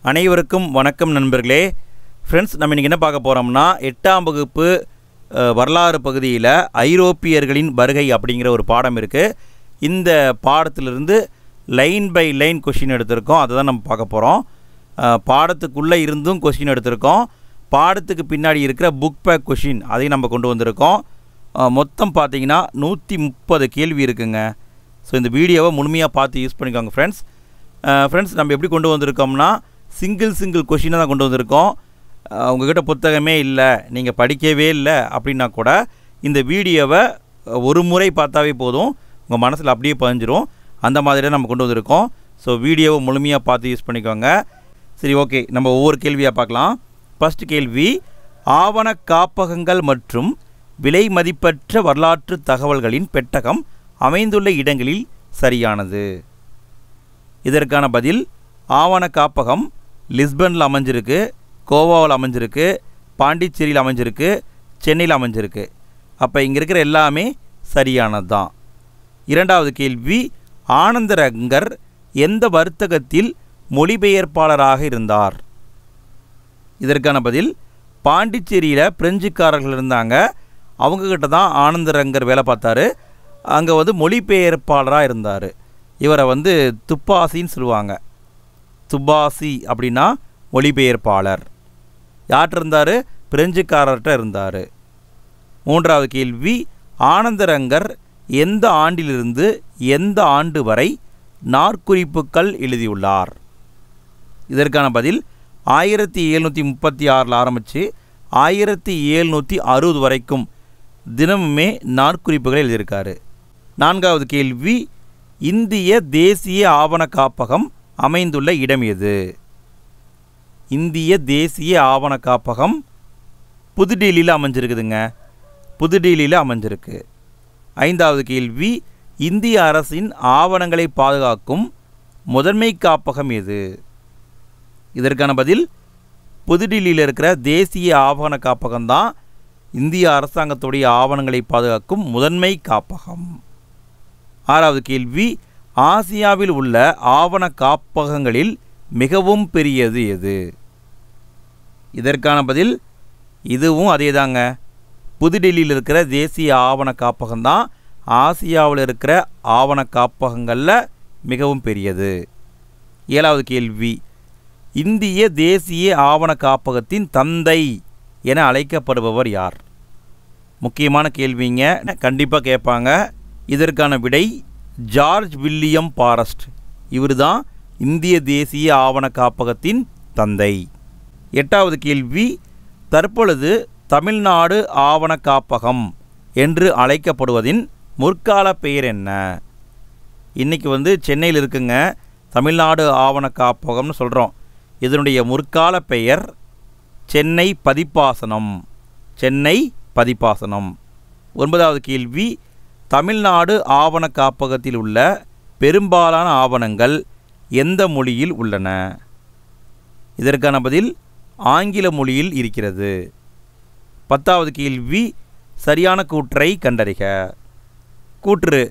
அனைவருக்கும் வணக்கம் நண்பர்களே. ஃப்ரெண்ட்ஸ், நம்ம இன்றைக்கி என்ன பார்க்க போகிறோம்னா 8ஆம் வகுப்பு வரலாறு பகுதியில் ஐரோப்பியர்களின் வருகை அப்படிங்கிற ஒரு பாடம் இருக்குது. இந்த பாடத்திலிருந்து லைன் பை லைன் கொஷின் எடுத்திருக்கோம். அதை தான் நம்ம பார்க்க போகிறோம். பாடத்துக்குள்ளே இருந்தும் கொஷின் எடுத்திருக்கோம். பாடத்துக்கு பின்னாடி இருக்கிற புக் பேக் கொஷின் அதையும் நம்ம கொண்டு வந்திருக்கோம். மொத்தம் பார்த்திங்கன்னா 130 கேள்வி இருக்குங்க. ஸோ இந்த வீடியோவை முழுமையாக பார்த்து யூஸ் பண்ணிக்கோங்க ஃப்ரெண்ட்ஸ். நம்ம எப்படி கொண்டு வந்திருக்கோம்னா சிங்கிள் கொஷினை தான் கொண்டு வந்திருக்கோம். உங்கள்கிட்ட புத்தகமே இல்லை, நீங்கள் படிக்கவே இல்லை அப்படின்னா கூட இந்த வீடியோவை ஒரு முறை பார்த்தாவே போதும், உங்கள் மனசில் அப்படியே பதிஞ்சிரும். அந்த மாதிரி நம்ம கொண்டு வந்திருக்கோம். ஸோ வீடியோவை முழுமையாக பார்த்து யூஸ் பண்ணிக்கோங்க. சரி, ஓகே, நம்ம ஒவ்வொரு கேள்வியாக பார்க்கலாம். ஃபஸ்ட் கேள்வி, ஆவண காப்பகங்கள் மற்றும் விலை மதிப்பற்ற வரலாற்று தகவல்களின் பெட்டகம் அமைந்துள்ள இடங்களில் சரியானது. இதற்கான பதில், ஆவண காப்பகம் லிஸ்பனில் அமைஞ்சிருக்கு, கோவாவில் அமைஞ்சிருக்கு, பாண்டிச்சேரியில் அமைஞ்சிருக்கு, சென்னையில் அமைஞ்சிருக்கு. அப்போ இங்கே இருக்கிற எல்லாமே சரியானது தான். இரண்டாவது கேள்வி, ஆனந்தரங்கர் எந்த வர்த்தகத்தில் மொழிபெயர்ப்பாளராக இருந்தார்? இதற்கான பதில், பாண்டிச்சேரியில் பிரெஞ்சுக்காரர்கள் இருந்தாங்க, அவங்கக்கிட்ட தான் ஆனந்தரங்கர் வேலை பார்த்தாரு. அங்கே மொழிபெயர்ப்பாளராக இருந்தார். இவரை துப்பாசின்னு சொல்லுவாங்க. துப்பாசி அப்படின்னா மொழிபெயர்ப்பாளர். யார்கிட்ட இருந்தார்? பிரெஞ்சுக்காரர்கிட்ட இருந்தார். மூன்றாவது கேள்வி, ஆனந்தரங்கர் எந்த ஆண்டிலிருந்து எந்த ஆண்டு வரை நாட்குறிப்புகள் எழுதியுள்ளார்? இதற்கான பதில், 1736 ஆரம்பித்து 1760 வரைக்கும் தினமுமே நாட்குறிப்புகள் எழுதியிருக்காரு. நான்காவது கேள்வி, இந்திய தேசிய ஆவண காப்பகம் அமைந்துள்ள இடம் எது? இந்திய தேசிய ஆவண காப்பகம் புதுடில்லியில் அமைஞ்சிருக்குதுங்க. புதுடில்லியில் அமைஞ்சிருக்கு. ஐந்தாவது கேள்வி, இந்திய அரசின் ஆவணங்களை பாதுகாக்கும் முதன்மை காப்பகம் எது? இதற்கான பதில், புதுடில்லியில் இருக்கிற தேசிய ஆவண காப்பகம்தான் இந்திய அரசாங்கத்துடைய ஆவணங்களை பாதுகாக்கும் முதன்மை காப்பகம். ஆறாவது கேள்வி, ஆசியாவில் உள்ள ஆவண காப்பகங்களில் மிகவும் பெரியது எது? இதற்கான பதில், இதுவும் அதே தாங்க. புதுடில்லியில் இருக்கிற தேசிய ஆவண காப்பகம்தான் ஆசியாவில் இருக்கிற ஆவண காப்பகங்களில் மிகவும் பெரியது. ஏழாவது கேள்வி, இந்திய தேசிய ஆவண காப்பகத்தின் தந்தை என அழைக்கப்படுபவர் யார்? முக்கியமான கேள்விங்க, கண்டிப்பாக கேட்பாங்க. இதற்கான விடை, ஜார்ஜ் வில்லியம் ஃபாரஸ்ட். இவர் தான் இந்திய தேசிய ஆவண காப்பகத்தின் தந்தை. எட்டாவது கேள்வி, தற்பொழுது தமிழ்நாடு ஆவண காப்பகம் என்று அழைக்கப்படுவதின் முற்கால பெயர் என்ன? இன்றைக்கி சென்னையில் இருக்குங்க தமிழ்நாடு ஆவண காப்பகம்னு சொல்கிறோம். இதனுடைய முற்கால பெயர் சென்னை பதிப்பாசனம். சென்னை பதிப்பாசனம். ஒன்பதாவது கேள்வி, தமிழ்நாடு ஆவண காப்பகத்தில் உள்ள பெரும்பாலான ஆவணங்கள் எந்த மொழியில் உள்ளன? இதற்கான பதில், ஆங்கில மொழியில் இருக்கிறது. பத்தாவது கேள்வி, சரியான கூற்றை கண்டறிக. கூற்று,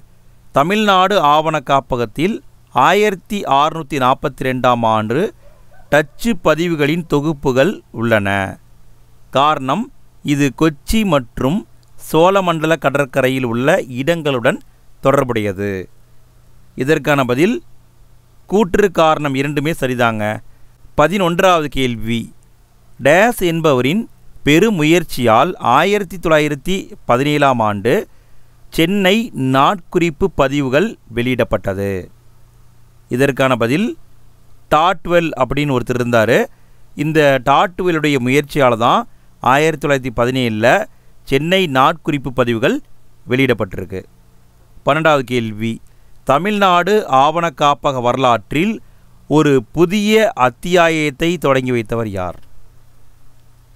தமிழ்நாடு ஆவண காப்பகத்தில் 1642ஆம் ஆண்டு டச்சு பதிவுகளின் தொகுப்புகள் உள்ளன. காரணம், இது கொச்சி மற்றும் சோழமண்டல கடற்கரையில் உள்ள இடங்களுடன் தொடர்புடையது. இதற்கான பதில், கூற்று காரணம் இரண்டுமே சரிதாங்க. 11வது கேள்வி, டேஸ் என்பவரின் பெருமுயற்சியால் 1917ஆம் ஆண்டு சென்னை நாட்குறிப்பு பதிவுகள் வெளியிடப்பட்டது. இதற்கான பதில், டாட்வெல் அப்படின்னு ஒருத்தர் இருந்தார். இந்த டாட்வெல்லுடைய முயற்சியால் தான் 1917 சென்னை நாட்குறிப்பு பதிவுகள் வெளியிடப்பட்டிருக்கு. 12வது கேள்வி, தமிழ்நாடு ஆவண காப்பக வரலாற்றில் ஒரு புதிய அத்தியாயத்தை தொடங்கி வைத்தவர் யார்?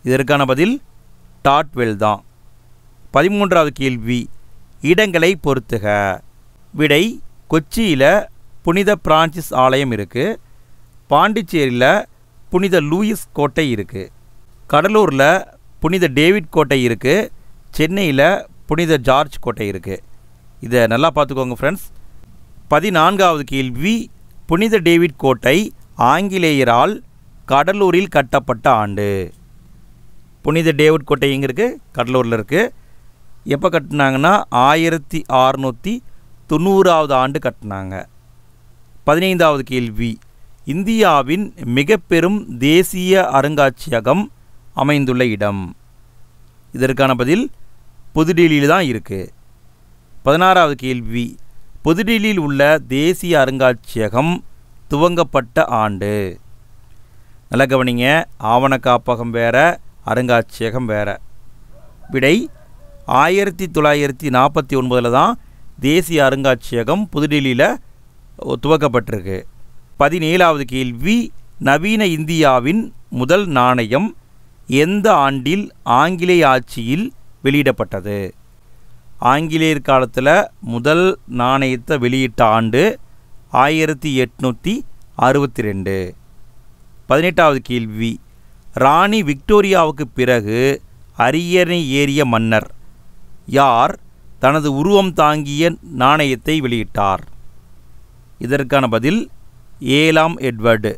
இதற்கான பதில், டாட்வெல் தான். 13வது கேள்வி, இடங்களை பொறுத்துக. விடை, கொச்சியில் புனித பிரான்சிஸ் ஆலயம் இருக்குது, பாண்டிச்சேரியில் புனித லூயிஸ் கோட்டை இருக்குது, கடலூரில் புனித டேவிட் கோட்டை இருக்குது, சென்னையில் புனித ஜார்ஜ் கோட்டை இருக்குது. இதை நல்லா பார்த்துக்கோங்க ஃப்ரெண்ட்ஸ். 14வது கேள்வி, புனித டேவிட் கோட்டை ஆங்கிலேயரால் கடலூரில் கட்டப்பட்ட ஆண்டு. புனித டேவிட் கோட்டை எங்கே இருக்குது? கடலூரில் இருக்குது. எப்போ கட்டினாங்கன்னா 1690 ஆண்டு கட்டினாங்க. 15வது கேள்வி, இந்தியாவின் மிக பெரும் தேசிய அருங்காட்சியகம் அமைந்துள்ள இடம். இதற்கான பதில் புதுடில்லியில் தான் இருக்குது. 16வது கேள்வி, புதுடில்லியில் உள்ள தேசிய அருங்காட்சியகம் துவங்கப்பட்ட ஆண்டு. நல்ல கவனிங்க, ஆவண காப்பகம் வேறு, அருங்காட்சியகம் வேறு. விடை 1949 தான் தேசிய அருங்காட்சியகம் புதுடில்லியில் துவக்கப்பட்டிருக்கு. 17வது கேள்வி, நவீன இந்தியாவின் முதல் நாணயம் எந்த ஆண்டில் ஆங்கிலேய ஆட்சியில் வெளியிடப்பட்டது? ஆங்கிலேயர் காலத்தில் முதல் நாணயத்தை வெளியிட்ட ஆண்டு 1862. 18வது கேள்வி, ராணி விக்டோரியாவுக்கு பிறகு அரியணை ஏறிய மன்னர் யார் தனது உருவம் தாங்கிய நாணயத்தை வெளியிட்டார்? இதற்கான பதில் 7ஆம் எட்வர்டு.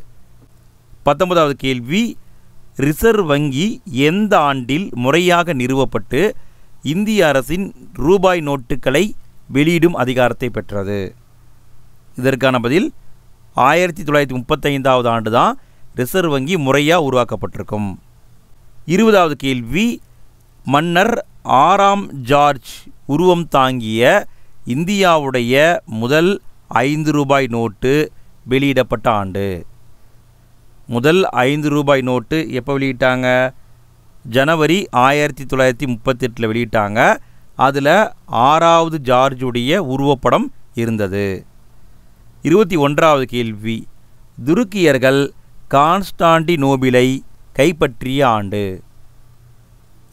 19வது கேள்வி, ரிசர்வ் வங்கி எந்த ஆண்டில் முறையாக நிறுவப்பட்டு இந்திய அரசின் ரூபாய் நோட்டுகளை வெளியிடும் அதிகாரத்தை பெற்றது? இதற்கான பதில் 1935 ஆண்டு தான் ரிசர்வ் வங்கி முறையாக உருவாக்கப்பட்டிருக்கும். 20வது கேள்வி, மன்னர் 6ஆம் ஜார்ஜ் உருவம் தாங்கிய இந்தியாவுடைய முதல் 5 ரூபாய் நோட்டு வெளியிடப்பட்ட ஆண்டு. முதல் 5 ரூபாய் நோட்டு எப்போ வெளியிட்டாங்க? ஜனவரி 1938 வெளியிட்டாங்க. அதில் 6வது ஜார்ஜுடைய உருவப்படம் இருந்தது. 21வது கேள்வி, துருக்கியர்கள் கான்ஸ்டாண்டினோபிளை கைப்பற்றிய ஆண்டு.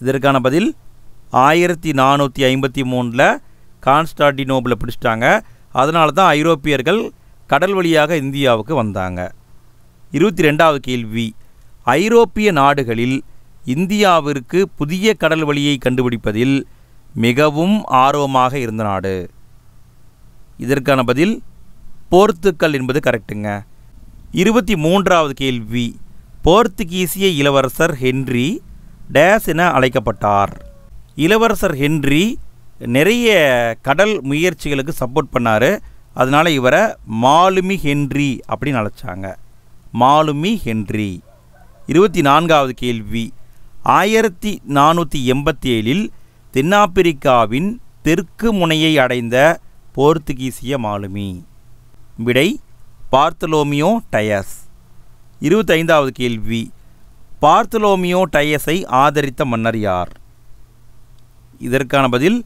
இதற்கான பதில் 1453 கான்ஸ்டாண்டினோபிளை பிடிச்சிட்டாங்க. அதனால தான் ஐரோப்பியர்கள் கடல் வழியாக இந்தியாவுக்கு வந்தாங்க. 22வது கேள்வி, ஐரோப்பிய நாடுகளில் இந்தியாவிற்கு புதிய கடல் வழியை கண்டுபிடிப்பதில் மிகவும் ஆர்வமாக இருந்த நாடு. இதற்கான பதில் போர்த்துக்கல் என்பது கரெக்டுங்க. 23வது கேள்வி, போர்த்துகீசிய இளவரசர் ஹென்றி டேஸ் என அழைக்கப்பட்டார். இளவரசர் ஹென்றி நிறைய கடல் முயற்சிகளுக்கு சப்போர்ட் பண்ணார். அதனால் இவரை மாலுமி ஹென்றி அப்படின்னு அழைச்சாங்க. மாலுமி ஹென்றி. 24வது கேள்வி, 1487 தென்னாப்பிரிக்காவின் தெற்கு முனையை அடைந்த போர்த்துகீசிய மாலுமி. விடை பார்த்தலோமியோ டயஸ். 25வது கேள்வி, பார்த்தலோமியோ டயஸை ஆதரித்த மன்னர் யார்? இதற்கான பதில்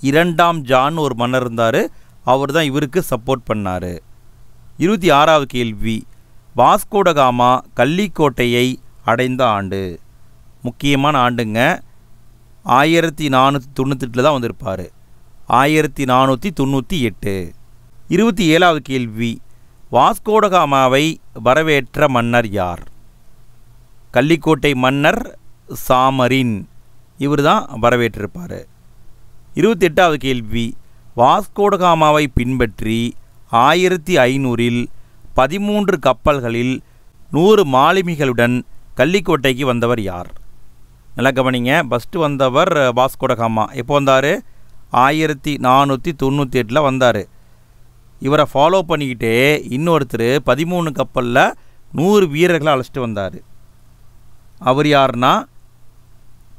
2ஆம் ஜான் ஒரு மன்னர் இருந்தார். அவர் தான் இவருக்கு சப்போர்ட் பண்ணார். 26வது கேள்வி, வாஸ்கோடகாமா கள்ளிக்கோட்டையை அடைந்த ஆண்டு. முக்கியமான ஆண்டுங்க. 1498 தான் வந்திருப்பார். 1498. 27வது கேள்வி, வாஸ்கோடகாமாவை வரவேற்ற மன்னர் யார்? கள்ளிக்கோட்டை மன்னர் சாமரின். இவர் தான் வரவேற்றிருப்பார். 28வது கேள்வி, வாஸ்கோடகாமாவை பின்பற்றி 1500 13 கப்பல்களில் 100 மாலுமிகளுடன் கள்ளிக்கோட்டைக்கு வந்தவர் யார்? நல்லா கவனிங்க. ஃபஸ்ட்டு வந்தவர் வாஸ்கோடகாமா. எப்போ வந்தார்? 1498 வந்தார். இவரை ஃபாலோ பண்ணிக்கிட்டே இன்னொருத்தர் 13 கப்பலில் 100 வீரர்களை அழைச்சிட்டு வந்தார். அவர் யாருன்னா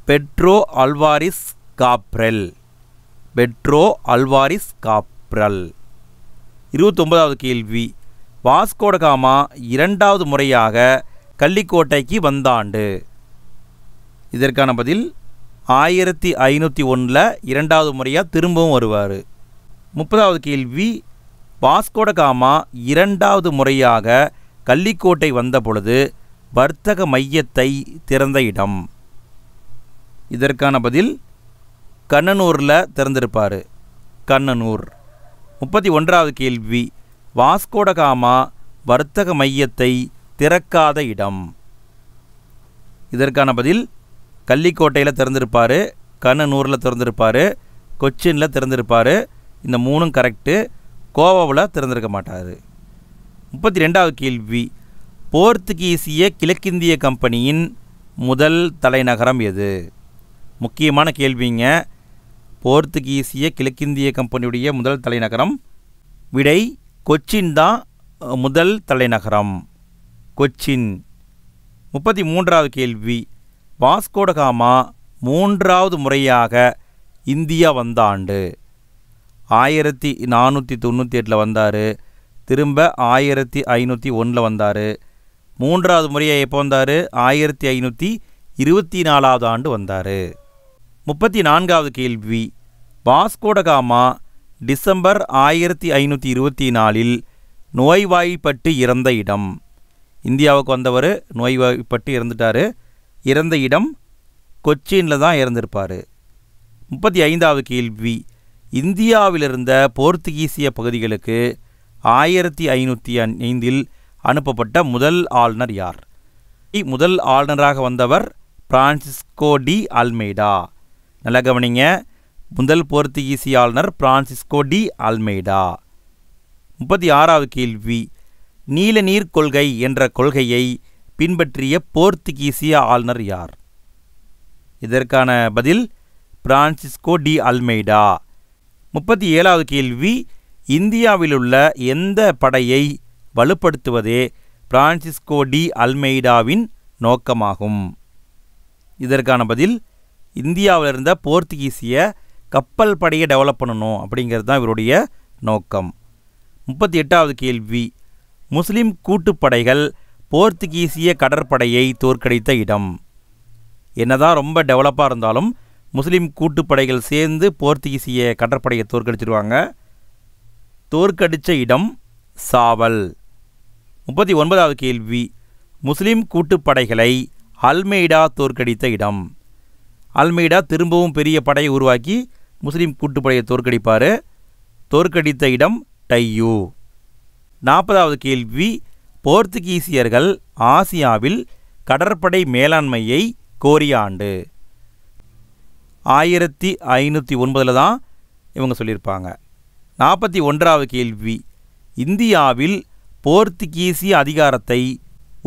Pedro Alvares Cabral. Pedro Alvares Cabral. 29வது கேள்வி, வாஸ்கோடகாமா 2வது முறையாக கள்ளிக்கோட்டைக்கு வந்த ஆண்டு. இதற்கான பதில் 1501 2வது முறையாக திரும்பவும் வருவார். 30வது கேள்வி, வாஸ்கோடகாமா 2வது முறையாக கள்ளிக்கோட்டை வந்த பொழுது வர்த்தக மையத்தை திறந்த இடம். இதற்கான பதில் கண்ணனூரில் திறந்திருப்பார். கண்ணனூர். 31வது கேள்வி, வாஸ்கோடகாமா வர்த்தக மையத்தை திறக்காத இடம். இதற்கான பதில் கள்ளிக்கோட்டையில் திறந்திருப்பார், கண்ணனூரில் திறந்திருப்பார், கொச்சினில் திறந்திருப்பார். இந்த 3ம் கரெக்டு. கோவாவில் திறந்திருக்க மாட்டார். 32வது கேள்வி, போர்த்துகீசிய கிழக்கிந்திய கம்பெனியின் முதல் தலைநகரம் எது? முக்கியமான கேள்விங்க. போர்த்துகீசிய கிழக்கிந்திய கம்பெனியுடைய முதல் தலைநகரம். விடை கொச்சின் தான் முதல் தலைநகரம். கொச்சின். 33வது கேள்வி. வாஸ்கோடகாமா 3வது முறையாக இந்தியா வந்த ஆண்டு? 1498 வந்தார். திரும்ப 1501 வந்தார். 3வது முறையாக எப்போ வந்தார்? 1524வது ஆண்டு வந்தார். 34வது கேள்வி. வாஸ்கோடகாமா டிசம்பர் 1524 நோய்வாய்ப்பட்டு இறந்த இடம். இந்தியாவுக்கு வந்தவர் நோய்வாய்ப்பட்டு இறந்துட்டார். இறந்த இடம் கொச்சினில் தான் இறந்திருப்பார். 35வது கேள்வி. இந்தியாவில் இருந்த போர்த்துகீசிய பகுதிகளுக்கு 1505 அனுப்பப்பட்ட முதல் ஆளுநர் யார்? முதல் ஆளுநராக வந்தவர் பிரான்சிஸ்கோ டி அல்மெய்டா. நல்ல கவனிங்க. முதல் போர்த்துகீசிய ஆளுநர் பிரான்சிஸ்கோ டி அல்மெய்டா. 36வது கேள்வி. நீலநீர் கொள்கை என்ற கொள்கையை பின்பற்றிய போர்த்துகீசிய ஆளுநர் யார்? இதற்கான பதில் பிரான்சிஸ்கோ டி அல்மெய்டா. 37வது கேள்வி. இந்தியாவிலுள்ள எந்த படையை வலுப்படுத்துவதே பிரான்சிஸ்கோ டி அல்மெய்டாவின் நோக்கமாகும்? இதற்கான பதில் இந்தியாவில் இருந்த போர்த்துகீசிய கப்பல் படையை டெவலப் பண்ணணும் அப்படிங்கிறது தான் இவருடைய நோக்கம். 38வது கேள்வி. முஸ்லிம் கூட்டுப்படைகள் போர்த்துகீசிய கடற்படையை தோற்கடித்த இடம். என்னதான் ரொம்ப டெவலப்பாக இருந்தாலும் முஸ்லிம் கூட்டுப்படைகள் சேர்ந்து போர்த்துகீசிய கடற்படையை தோற்கடிச்சிருவாங்க. தோற்கடித்த இடம் சாவல். 39வது கேள்வி. முஸ்லிம் கூட்டுப்படைகளை அல்மெய்டா தோற்கடித்த இடம். அல்மெய்டா திரும்பவும் பெரிய படையை உருவாக்கி முஸ்லிம் கூட்டுப்படையை தோற்கடிப்பார். தோற்கடித்த இடம் டையூ. 40வது கேள்வி. போர்த்துகீசியர்கள் ஆசியாவில் கடற்படை மேலாண்மையை கோரிய ஆண்டு? 1509 தான் இவங்க சொல்லியிருப்பாங்க. 41வது கேள்வி. இந்தியாவில் போர்த்துகீசிய அதிகாரத்தை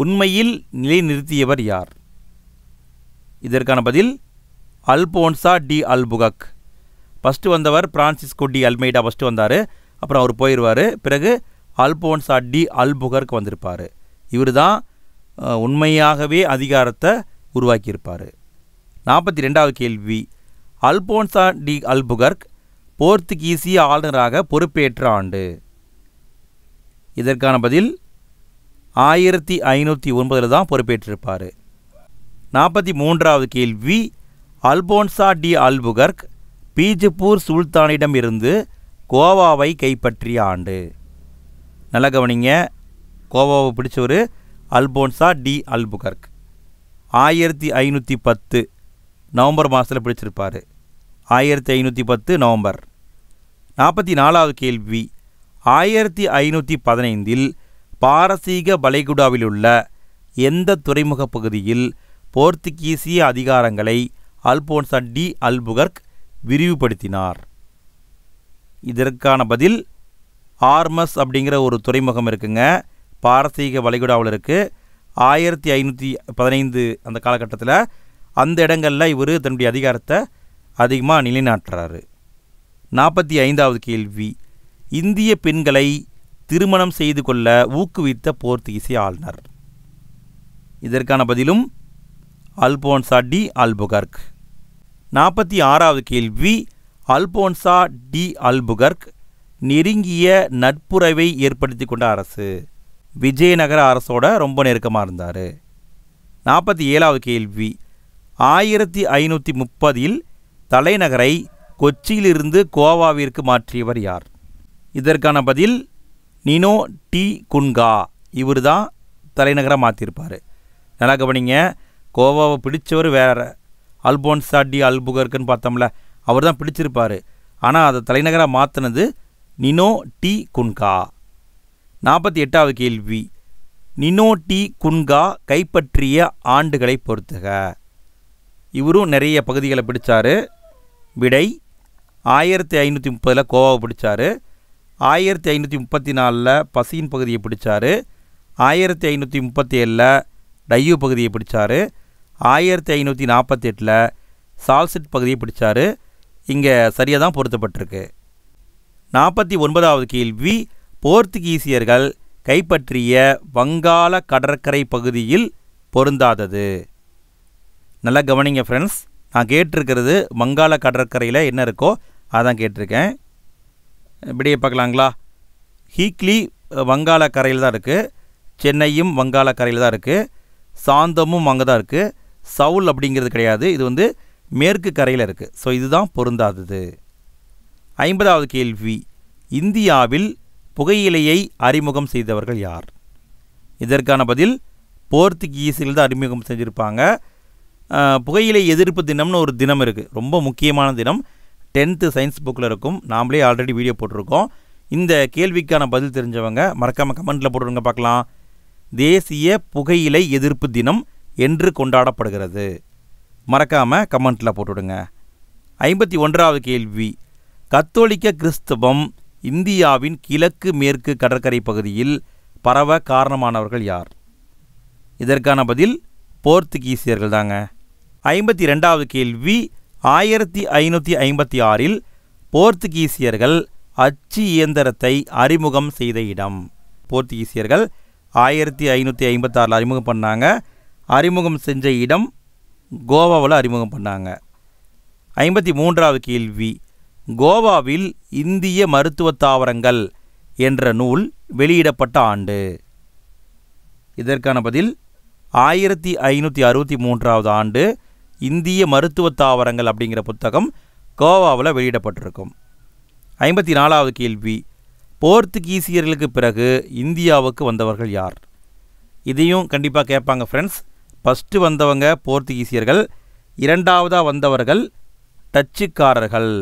உண்மையில் நிலைநிறுத்தியவர் யார்? இதற்கான பதில் அல்போன்சா டி அல்புகர்க். ஃபஸ்ட்டு வந்தவர் பிரான்சிஸ்கோ டி அல்மெய்டா ஃபஸ்ட்டு வந்தார். அப்புறம் அவர் போயிடுவார். பிறகு அல்போன்சா டி அல்புகர்க் வந்திருப்பார். இவர் தான் உண்மையாகவே அதிகாரத்தை உருவாக்கியிருப்பார். 42வது கேள்வி. அல்போன்சா டி அல்புகர்க் போர்த்துகீசிய ஆளுநராக பொறுப்பேற்ற ஆண்டு? இதற்கான பதில் 1509 தான் பொறுப்பேற்றிருப்பார். 43வது கேள்வி. அல்போன்சா டி அல்புகர்க் பீஜப்பூர் சுல்தானிடம் இருந்து கோவாவை கைப்பற்றிய ஆண்டு? நல்ல கவனிங்க. கோவாவை பிடிச்சவர் அல்போன்சா டி அல்புகர்க். 1510 நவம்பர் மாதத்தில் பிடிச்சிருப்பார். 1510 நவம்பர். 44வது கேள்வி. 1515 பாரசீக வளைகுடாவில் உள்ள எந்த துறைமுக பகுதியில் போர்த்துகீசிய அதிகாரங்களை அல்போன்சா டி அல்புகர்க் விரிவுபடுத்தினார்? இதற்கான பதில் ஆர்மஸ் அப்படிங்கிற ஒரு துறைமுகம் இருக்குங்க. பாரசீக வளைகுடாவில் இருக்குது. 1515 அந்த காலகட்டத்தில் அந்த இடங்களில் இவர் தன்னுடைய அதிகாரத்தை அதிகமாக நிலைநாட்டுறாரு. 45வது கேள்வி. இந்திய பெண்களை திருமணம் செய்து கொள்ள ஊக்குவித்த போர்த்துகீசிய ஆளுநர்? இதற்கான பதிலும் அல்போன்சா டி அல்புகர்க். 46வது கேள்வி. அல்போன்சா டி அல்புகர்க் நெருங்கிய நட்புறவை ஏற்படுத்தி கொண்ட அரசு? விஜயநகர அரசோட ரொம்ப நெருக்கமாக இருந்தார். 47வது கேள்வி. 1530 தலைநகரை கொச்சியிலிருந்து கோவாவிற்கு மாற்றியவர் யார்? இதற்கான பதில் நினோ டி குன்கா. இவர் தான் தலைநகரை மாற்றிருப்பார். நல்லா கவனிங்க. கோவாவை பிடிச்சவர் வேறு. அல்போன்சா டி அல்புகர்க்குன்னு பார்த்தோம்ல, அவர் தான் பிடிச்சிருப்பார். ஆனால் அதை தலைநகராக மாற்றினது நினோ டி குன்கா. 48வது கேள்வி. நினோ டி குன்கா கைப்பற்றிய ஆண்டுகளை பொறுத்துக. இவரும் நிறைய பகுதிகளை பிடிச்சார். விடை 1530 கோவாவை பிடிச்சார். 1534 பசியின் பகுதியை பிடிச்சார். 1537 டையூ பகுதியை பிடிச்சார். 1548 சால்சிட் பகுதியை பிடிச்சார். இங்கே சரியாக தான் பொருத்தப்பட்டிருக்கு. 49வது கேள்வி, போர்த்துகீசியர்கள் கைப்பற்றிய வங்காள கடற்கரை பகுதியில் பொருந்தாதது. நல்லா கவனிங்க ஃப்ரெண்ட்ஸ், நான் கேட்டிருக்கிறது வங்காள கடற்கரையில் என்ன இருக்கோ அதான் கேட்டிருக்கேன். இப்படியே பார்க்கலாங்களா? ஹீக்லி வங்காள கரையில் தான் இருக்குது, சென்னையும் வங்காள கரையில் தான் இருக்குது, சாந்தமும் அங்கே தான் இருக்குது, சவுல் அப்படிங்கிறது கிடையாது, இது மேற்கு கரையில் இருக்குது. ஸோ இதுதான் பொருந்தாதது. 50வது கேள்வி, இந்தியாவில் புகையிலையை அறிமுகம் செய்தவர்கள் யார்? இதற்கான பதில் போர்த்துகீசில் தான் அறிமுகம் செஞ்சுருப்பாங்க. புகையிலை எதிர்ப்பு தினம்னு ஒரு தினம் இருக்குது, ரொம்ப முக்கியமான தினம். 10th சயின்ஸ் புக்கில் இருக்கும், நாமளே ஆல்ரெடி வீடியோ போட்டிருக்கோம். இந்த கேள்விக்கான பதில் தெரிஞ்சவங்க மறக்காமல் கமெண்ட்டில் போட்டுருங்க பார்க்கலாம். தேசிய புகையிலை எதிர்ப்பு தினம் என்று கொண்டாடப்படுகிறது. மறக்காமல் கமெண்ட்டில் போட்டுவிடுங்க. 51வது கேள்வி, கத்தோலிக்க கிறிஸ்தவம் இந்தியாவின் கிழக்கு மேற்கு கடற்கரை பகுதியில் பரவ காரணமானவர்கள் யார்? இதற்கான பதில் போர்த்துகீசியர்கள் தாங்க. 52வது கேள்வி, 1556 போர்த்துகீசியர்கள் அச்சு இயந்திரத்தை அறிமுகம் செய்த இடம். போர்த்துகீசியர்கள் 1556 அறிமுகம் பண்ணாங்க. அறிமுகம் செஞ்ச இடம் கோவாவில் அறிமுகம் பண்ணாங்க. 53வது கேள்வி, கோவாவில் இந்திய மருத்துவ தாவரங்கள் என்ற நூல் வெளியிடப்பட்ட ஆண்டு. இதற்கான பதில் 1563வது ஆண்டு இந்திய மருத்துவ தாவரங்கள் அப்படிங்கிற புத்தகம் கோவாவில் வெளியிடப்பட்டிருக்கும். 54வது கேள்வி, போர்த்துகீசியர்களுக்கு பிறகு இந்தியாவுக்கு வந்தவர்கள் யார்? இதையும் கண்டிப்பாக கேட்பாங்க ஃப்ரெண்ட்ஸ். ஃபஸ்ட்டு வந்தவங்க போர்த்துகீசியர்கள், இரண்டாவதாக வந்தவர்கள் டச்சுக்காரர்கள்.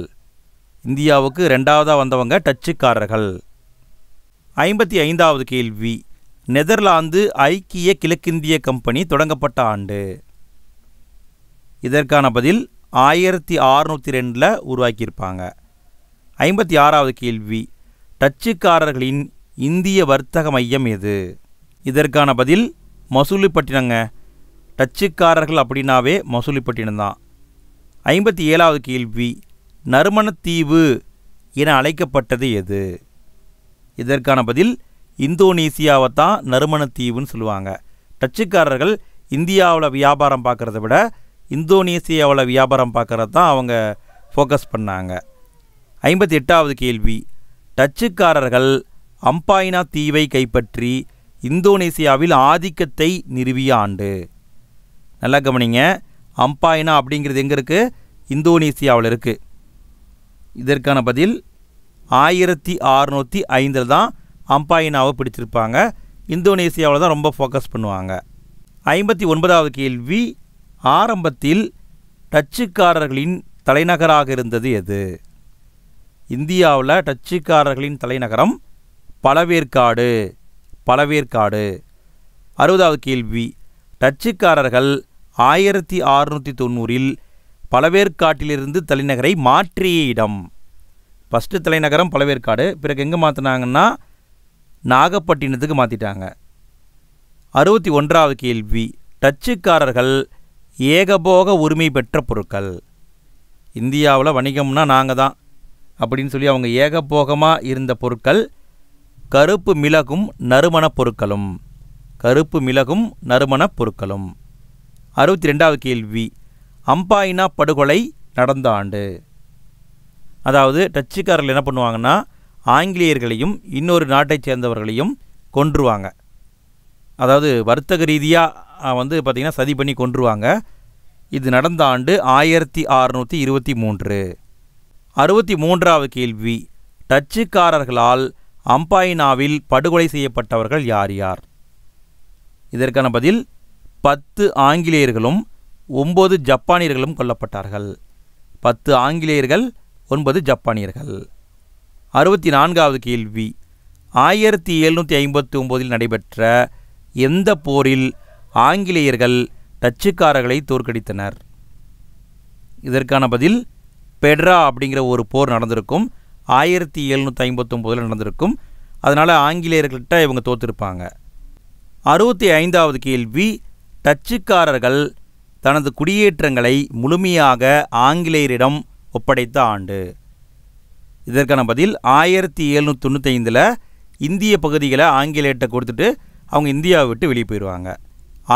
இந்தியாவுக்கு ரெண்டாவதாக வந்தவங்க டச்சுக்காரர்கள். 55வது கேள்வி, நெதர்லாந்து ஐக்கிய கிழக்கிந்திய கம்பெனி தொடங்கப்பட்ட ஆண்டு. இதற்கான பதில் 1602 உருவாக்கியிருப்பாங்க. 56வது கேள்வி, டச்சுக்காரர்களின் இந்திய வர்த்தக மையம் எது? இதற்கான பதில் மசூலிப்பட்டினங்க. டச்சுக்காரர்கள் அப்படின்னாவே மசூலிப்பட்டினம் தான். 57வது கேள்வி, நறுமணத்தீவு என அழைக்கப்பட்டது எது? இதற்கான பதில் இந்தோனேசியாவை தான் நறுமணத்தீவுன்னு சொல்லுவாங்க. டச்சுக்காரர்கள் இந்தியாவில் வியாபாரம் பார்க்குறத விட இந்தோனேசியாவில் வியாபாரம் பார்க்குறது தான் அவங்க ஃபோக்கஸ் பண்ணாங்க. 58வது கேள்வி, டச்சுக்காரர்கள் அம்பாயினா தீவை கைப்பற்றி இந்தோனேசியாவில் ஆதிக்கத்தை நிறுவிய ஆண்டு. நல்லா கவனிங்க, அம்பாயினா அப்படிங்கிறது எங்கே இருக்குது? இந்தோனேசியாவில் இருக்குது. இதற்கான பதில் 1605 தான் அம்பாயினாவை பிடிச்சிருப்பாங்க. இந்தோனேசியாவில் தான் ரொம்ப ஃபோக்கஸ் பண்ணுவாங்க. 59வது கேள்வி, ஆரம்பத்தில் டச்சுக்காரர்களின் தலைநகராக இருந்தது எது? இந்தியாவில் டச்சுக்காரர்களின் தலைநகரம் பழவேற்காடு. 60வது கேள்வி, டச்சுக்காரர்கள் 1690 பழவேற்காட்டிலிருந்து தலைநகரை மாற்றிய இடம். ஃபஸ்ட்டு தலைநகரம் பழவேற்காடு, பிறகு எங்கே மாற்றினாங்கன்னா நாகப்பட்டினத்துக்கு மாற்றிட்டாங்க. 61வது கேள்வி, டச்சுக்காரர்கள் ஏகபோக உரிமை பெற்ற பொருட்கள். இந்தியாவில் வணிகம்னா நாங்கள் தான் அப்படின்னு சொல்லி அவங்க ஏகபோகமாக இருந்த பொருட்கள் கருப்பு மிளகும் நறுமணப் பொருட்களும். 62வது கேள்வி, அம்பாயினா படுகொலை நடந்த ஆண்டு. அதாவது டச்சுக்காரர்கள் என்ன பண்ணுவாங்கன்னா ஆங்கிலேயர்களையும் இன்னொரு நாட்டைச் சேர்ந்தவர்களையும் கொன்றுவாங்க. அதாவது வர்த்தக ரீதியாக பார்த்திங்கன்னா சதி பண்ணி கொன்றுவாங்க. இது நடந்த ஆண்டு 1623. 63வது கேள்வி, டச்சுக்காரர்களால் அம்பாயினாவில் படுகொலை செய்யப்பட்டவர்கள் யார் யார்? இதற்கான பதில் 10 ஆங்கிலேயர்களும் 9 ஜப்பானியர்களும் கொல்லப்பட்டார்கள். 10 ஆங்கிலேயர்கள் 9 ஜப்பானியர்கள். 64வது கேள்வி, 1759 நடைபெற்ற எந்த போரில் ஆங்கிலேயர்கள் டச்சுக்காரர்களை தோற்கடித்தனர்? இதற்கான பதில் பெட்ரா அப்படிங்கிற ஒரு போர் நடந்திருக்கும். 1759 நடந்திருக்கும். அதனால் ஆங்கிலேயர்கள்ட்ட இவங்க தோற்றுருப்பாங்க. 65வது கேள்வி, டச்சுக்காரர்கள் தனது குடியேற்றங்களை முழுமையாக ஆங்கிலேயரிடம் ஒப்படைத்த ஆண்டு. இதற்கான பதில் 1795 இந்திய பகுதிகளை ஆங்கிலேயர்கிட்ட கொடுத்துட்டு அவங்க இந்தியாவை விட்டு வெளியே போயிடுவாங்க.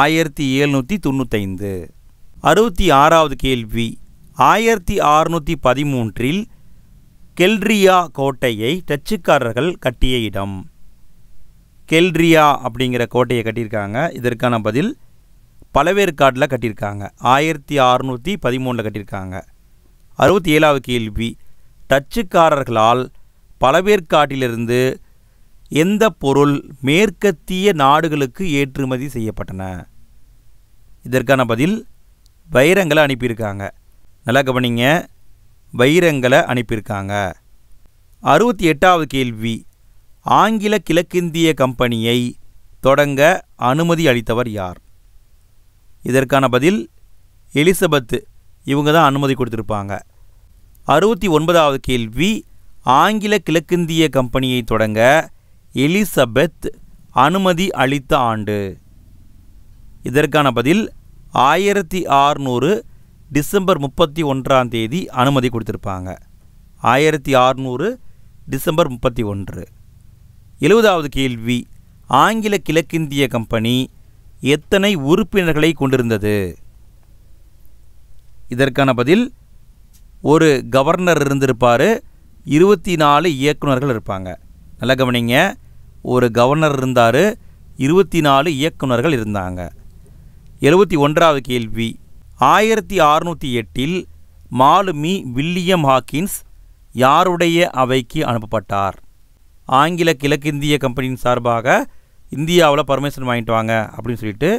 1795. 66வது கேள்வி, 1613 கெல்ட்ரியா கோட்டையை டச்சுக்காரர்கள் கட்டிய இடம். கெல்ட்ரியா அப்படிங்கிற கோட்டையை கட்டியிருக்காங்க. இதற்கான பதில் பழவேற்காட்டில் கட்டியிருக்காங்க. 1613 கட்டியிருக்காங்க. 67வது கேள்வி, டச்சுக்காரர்களால் பழவேற்காட்டிலிருந்து எந்த பொருள் மேற்கத்திய நாடுகளுக்கு ஏற்றுமதி செய்யப்பட்டன? இதற்கான பதில் வைரங்களை அனுப்பியிருக்காங்க. நல்லா கவனிங்க, வைரங்களை அனுப்பியிருக்காங்க. 68வது கேள்வி, ஆங்கில கிழக்கிந்திய கம்பெனியை தொடங்க அனுமதி அளித்தவர் யார்? இதற்கான பதில் எலிசபெத், இவங்க தான் அனுமதி கொடுத்துருப்பாங்க. 69வது கேள்வி, ஆங்கில கிழக்கிந்திய கம்பெனியை தொடங்க எலிசபெத் அனுமதி அளித்த ஆண்டு. இதற்கான பதில் 1600 டிசம்பர் 31 அனுமதி கொடுத்துருப்பாங்க. 1600 டிசம்பர் 31. 70வது கேள்வி, ஆங்கில கிழக்கிந்திய கம்பெனி எத்தனை உறுப்பினர்களை கொண்டிருந்தது? இதற்கான பதில் ஒரு கவர்னர் இருந்திருப்பார், 24 இயக்குநர்கள் இருப்பாங்க. நல்லா கவனிங்க, ஒரு கவர்னர் இருந்தார், 24 இயக்குநர்கள் இருந்தாங்க. 71வது கேள்வி, 1608 மாலுமி வில்லியம் ஹாக்கின்ஸ் யாருடைய அவைக்கு அனுப்பப்பட்டார்? ஆங்கில கிழக்கிந்திய கம்பெனியின் சார்பாக இந்தியாவில் பர்மிஷன் வாங்கிட்டு வாங்க அப்படின்னு சொல்லிட்டு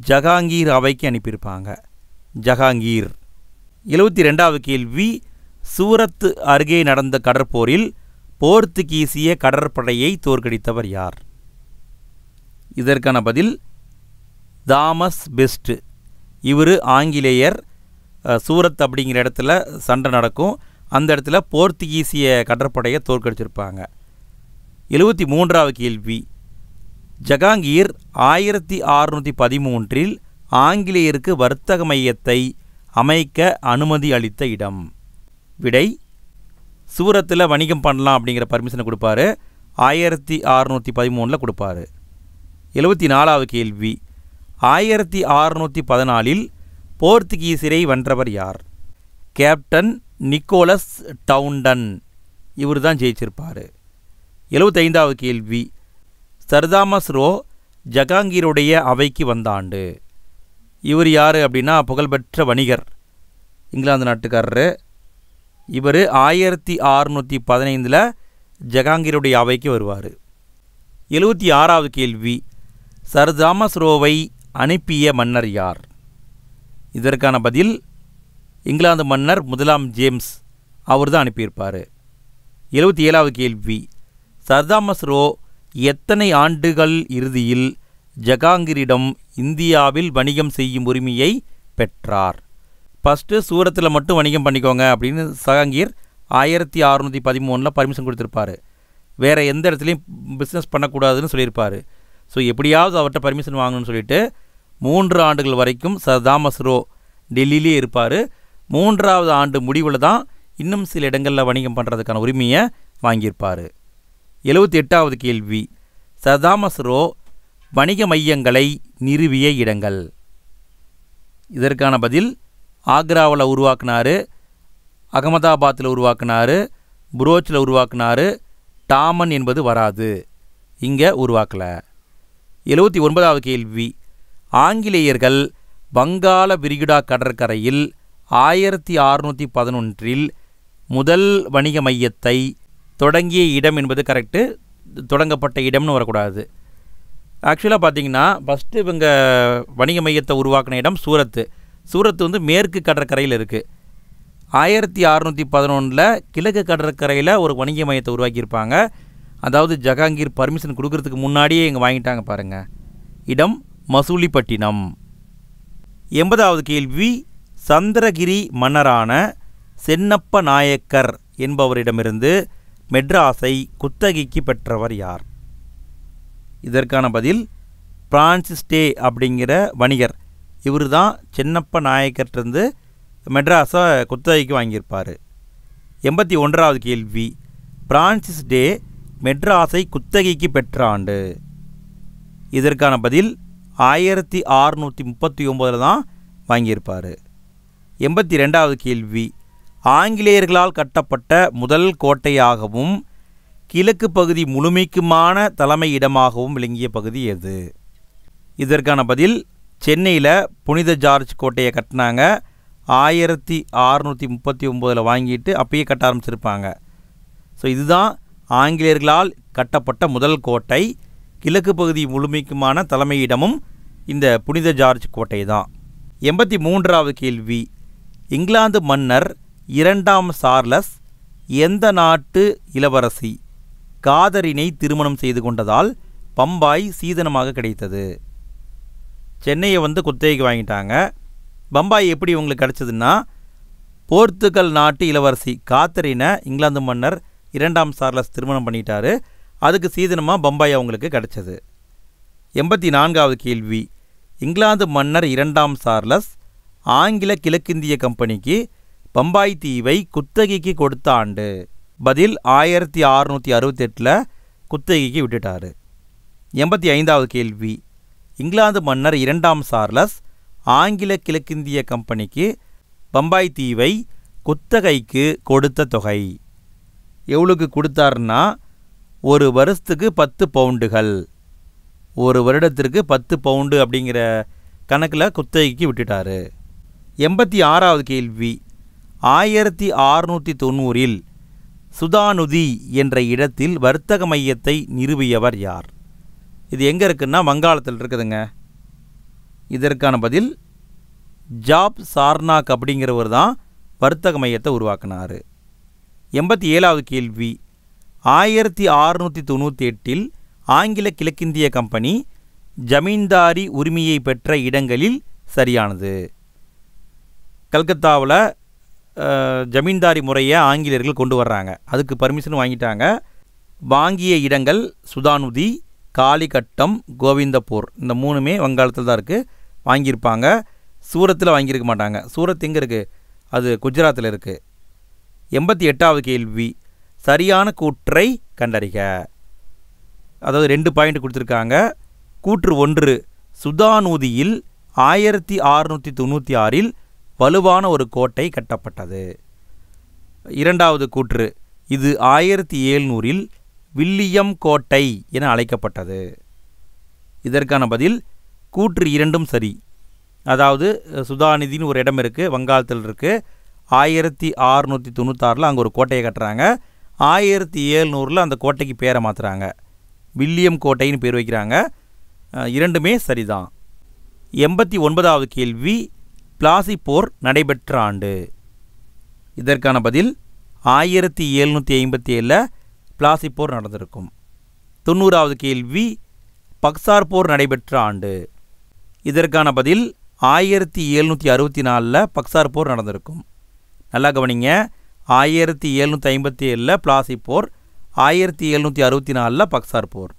ஜஹாங்கீர் அவைக்கு அனுப்பியிருப்பாங்க. ஜஹாங்கீர். 72வது கேள்வி, சூரத் அருகே நடந்த கடற்போரில் போர்த்துகீசிய கடற்படையை தோற்கடித்தவர் யார்? இதற்கான பதில் தாமஸ் பெஸ்ட். இவர் ஆங்கிலேயர். சூரத் அப்படிங்கிற இடத்துல சண்டை நடக்கும், அந்த இடத்துல போர்த்துகீசிய கடற்படையை தோற்கடிச்சிருப்பாங்க. 73வது கேள்வி, ஜஹாங்கீர் 1613 ஆங்கிலேயருக்கு வர்த்தக மையத்தை அமைக்க அனுமதி அளித்த இடம். விடை சூரத்தில் வணிகம் பண்ணலாம் அப்படிங்கிற பர்மிஷனை கொடுப்பாரு. 1613 கொடுப்பாரு. 74வது கேள்வி, 1614 போர்த்துகீசியரை வென்றவர் யார்? கேப்டன் நிக்கோலஸ் டவுண்டன், இவர் தான் ஜெயிச்சிருப்பார். 75வது கேள்வி, சர்தாமஸ் ரோ ஜஹாங்கீருடைய அவைக்கு வந்த ஆண்டு. இவர் யார் அப்படின்னா புகழ்பெற்ற வணிகர், இங்கிலாந்து நாட்டுக்காரர். இவர் 1615 ஜஹாங்கீருடைய அவைக்கு வருவார். 76வது கேள்வி, சர் தாமஸ் ரோவை அனுப்பிய மன்னர் யார்? இதற்கான பதில் இங்கிலாந்து மன்னர் 1ஆம் ஜேம்ஸ், அவர் தான் அனுப்பியிருப்பார். 77வது கேள்வி, சர் தாமஸ் ரோ எத்தனை ஆண்டுகள் இறுதியில் ஜஹாங்கீரிடம் இந்தியாவில் வணிகம் செய்யும் உரிமையை பெற்றார்? ஃபஸ்ட்டு சூரத்தில் மட்டும் வணிகம் பண்ணிக்கோங்க அப்படின்னு ஜஹாங்கீர் 1613 பர்மிஷன் கொடுத்துருப்பார். வேறு எந்த இடத்துலையும் பிஸ்னஸ் பண்ணக்கூடாதுன்னு சொல்லியிருப்பார். ஸோ எப்படியாவது அவர்கிட்ட பர்மிஷன் வாங்கணும்னு சொல்லிட்டு 3 ஆண்டுகள் வரைக்கும் சர் தாமஸ் ரோ டெல்லியிலே இருப்பார். 3ஆவது ஆண்டு முடிவில் தான் இன்னும் சில இடங்களில் வணிகம் பண்ணுறதுக்கான உரிமையை வாங்கியிருப்பார். 78வது கேள்வி, சர் தாமஸ் ரோ வணிக மையங்களை நிறுவிய இடங்கள். இதற்கான பதில் ஆக்ராவில் உருவாக்குனார், அகமதாபாத்தில் உருவாக்குனார், புரோச்சில் உருவாக்குனார். டாமன் என்பது வராது, இங்கே உருவாக்கலை. 79வது கேள்வி, ஆங்கிலேயர்கள் வங்காள விரிகுடா கடற்கரையில் 1611 முதல் வணிக மையத்தை தொடங்கிய இடம் என்பது கரெக்டு, தொடங்கப்பட்ட இடம்னு வரக்கூடாது. ஆக்சுவலாக பார்த்தீங்கன்னா ஃபஸ்ட்டு இவங்க வணிக மையத்தை உருவாக்கின இடம் சூரத்து. சூரத்து வந்து மேற்கு கடற்கரையில் இருக்குது. 1611 கிழக்கு கடற்கரையில் ஒரு வணிக மையத்தை உருவாக்கியிருப்பாங்க. அதாவது ஜஹாங்கீர் பர்மிஷன் கொடுக்கறதுக்கு முன்னாடியே இங்கே வாங்கிட்டாங்க பாருங்கள். இடம் மசூலிப்பட்டினம். 80வது கேள்வி, சந்திரகிரி மன்னரான சென்னப்ப நாயக்கர் என்பவரிடமிருந்து மெட்ராஸை குத்தகைக்கு பெற்றவர் யார்? இதற்கான பதில் பிரான்சிஸ் டே அப்படிங்கிற வணிகர், இவர் தான் சின்னப்ப நாயக்கர்கிட்டருந்து மெட்ராஸை குத்தகைக்கு வாங்கியிருப்பார். 81வது கேள்வி, பிரான்சிஸ் டே மெட்ராஸை குத்தகைக்கு பெற்ற ஆண்டு. இதற்கான பதில் 1639 தான் வாங்கியிருப்பார். 82வது கேள்வி, ஆங்கிலேயர்களால் கட்டப்பட்ட முதல் கோட்டையாகவும் கிழக்கு பகுதி முழுமைக்குமான தலைமையிடமாகவும் விளங்கிய பகுதி எது? இதற்கான பதில் சென்னையில் புனித ஜார்ஜ் கோட்டையை கட்டினாங்க. 1639 வாங்கிட்டு அப்பயே கட்ட ஆரம்பிச்சிருப்பாங்க. ஸோ இதுதான் ஆங்கிலேயர்களால் கட்டப்பட்ட முதல் கோட்டை. கிழக்கு பகுதி முழுமைக்குமான தலைமையிடமும் இந்த புனித ஜார்ஜ் கோட்டை தான். 83வது கேள்வி, இங்கிலாந்து மன்னர் 2ஆம் சார்லஸ் எந்த நாட்டு இளவரசி காதரினை திருமணம் செய்து கொண்டதால் பம்பாய் சீதனமாக கிடைத்தது? சென்னையை குத்தகைக்கு வாங்கிட்டாங்க. பம்பாய் எப்படி உங்களுக்கு கிடச்சதுன்னா, போர்த்துகல் நாட்டு இளவரசி காத்தரினை இங்கிலாந்து மன்னர் 2ஆம் சார்லஸ் திருமணம் பண்ணிட்டாரு. அதுக்கு சீதனமாக பம்பாய் அவங்களுக்கு கிடச்சது. 84வது கேள்வி, இங்கிலாந்து மன்னர் 2ஆம் சார்லஸ் ஆங்கில கிழக்கிந்திய கம்பெனிக்கு பம்பாய் தீவை குத்தகைக்கு கொடுத்த ஆண்டு. பதில் 1668 குத்தகைக்கு விட்டுட்டார். 85வது கேள்வி, இங்கிலாந்து மன்னர் 2ஆம் சார்லஸ் ஆங்கில கிழக்கிந்திய கம்பெனிக்கு பம்பாய் தீவை குத்தகைக்கு கொடுத்த தொகை எவ்வளோக்கு கொடுத்தாருன்னா, ஒரு வருஷத்துக்கு 10 பவுண்டுகள், ஒரு வருடத்திற்கு 10 பவுண்டு அப்படிங்கிற கணக்கில் குத்தகைக்கு விட்டுட்டார். 86வது கேள்வி, 1690 சுதானுதி என்ற இடத்தில் வர்த்தக மையத்தை நிறுவியவர் யார்? இது எங்கே இருக்குன்னா வங்காளத்தில் இருக்குதுங்க. இதற்கான பதில் ஜாப் சார்னாக் அப்படிங்கிறவர் தான் வர்த்தக மையத்தை உருவாக்கினார். 87வது கேள்வி, 1698 ஆங்கில கிழக்கிந்திய கம்பெனி ஜமீன்தாரி உரிமையை பெற்ற இடங்களில் சரியானது. கல்கத்தாவில் ஜமீன்தாரி முறையை ஆங்கிலேயர்கள் கொண்டு வர்றாங்க. அதுக்கு பர்மிஷன் வாங்கிட்டாங்க. வாங்கிய இடங்கள் சுதானுதி, காளிகட்டம், கோவிந்தப்பூர், இந்த 3மே வங்காளத்தில் தான் இருக்குது. வாங்கியிருப்பாங்க. சூரத்தில் வாங்கியிருக்க மாட்டாங்க. சூரத் எங்கே இருக்குது? அது குஜராத்தில் இருக்குது. 88வது கேள்வி, சரியான கூற்றை கண்டறிக. அதாவது 2 பாயிண்ட் கொடுத்துருக்காங்க. கூற்று 1, சுதானுதியில் 1696 வலுவான ஒரு கோட்டை கட்டப்பட்டது. 2வது கூற்று, இது 1700 வில்லியம் கோட்டை என அழைக்கப்பட்டது. இதற்கான பதில் கூற்று 2ம் சரி. அதாவது சுதாநிதின்னு ஒரு இடம் இருக்குது, வங்காளத்தில் இருக்குது. 1696 அங்கே ஒரு கோட்டையை கட்டுறாங்க. 1700 அந்த கோட்டைக்கு பேரை மாற்றுறாங்க, வில்லியம் கோட்டைன்னு பேர் வைக்கிறாங்க. 2மே சரிதான். 89வது கேள்வி, பிளாசி போர் நடைபெற்ற ஆண்டு. இதற்கான பதில் 1757 பிளாசி போர் நடந்திருக்கும். 90வது கேள்வி, பக்சார் போர் நடைபெற்ற ஆண்டு. இதற்கான பதில் 1764 பக்சார் போர் நடந்திருக்கும். நல்லா கவனிங்க, 1757 பிளாசி போர், 1764 பக்சார் போர்.